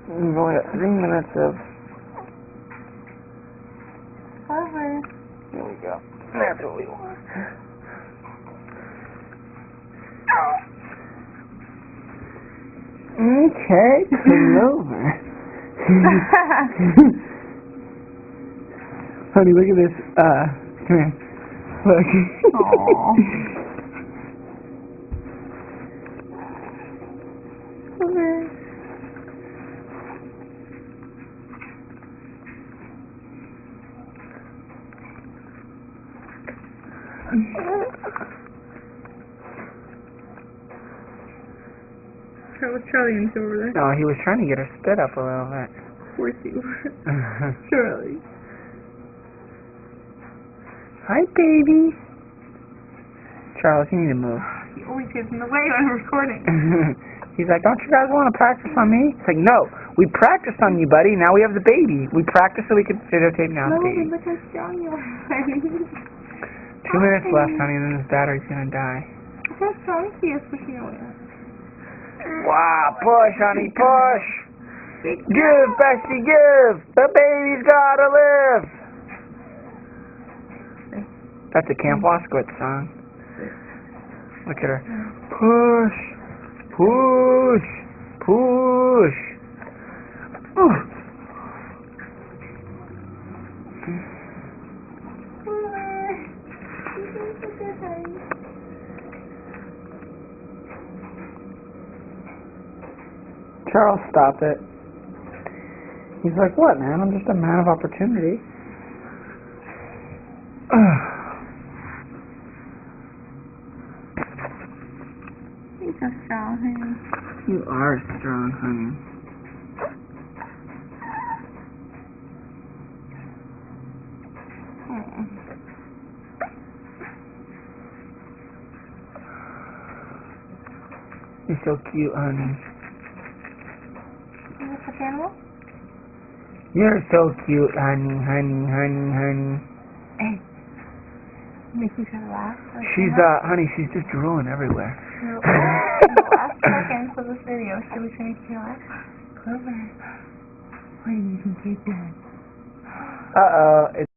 We've only got 3 minutes of... Clover. Here we go. That's what we want. Okay, Clover. Honey, look at this. Come here. Look. Aww. Clover. How was Charlie into over there? No, he was trying to get her spit up a little bit. Poor you. Charlie. Hi, baby. Charles, you need to move. He always gets in the way when I'm recording. He's like, don't you guys want to practice on me? It's like, no, we practiced on you, buddy. Now we have the baby. We practiced so we could videotape now the baby. Look how strong you are. 2 minutes left, honey, and then this battery's gonna die. Look how strong he is pushing away. Wow, push, honey, push. Big Give, bestie, give. The baby's gotta live. That's a Camp Waskowitz song. Look at her. Push, push, push. Charles, stop it. He's like, what, man? I'm just a man of opportunity. He's so strong, honey. You are strong, honey. You're so cute, honey. Is this a animal? You're so cute, honey, honey, honey, honey. Hey. Make you try to laugh? She's, honey, she's just drooling everywhere. In the last seconds of this video, should we finish your laugh? Clover. What do you think you're doing? Uh-oh.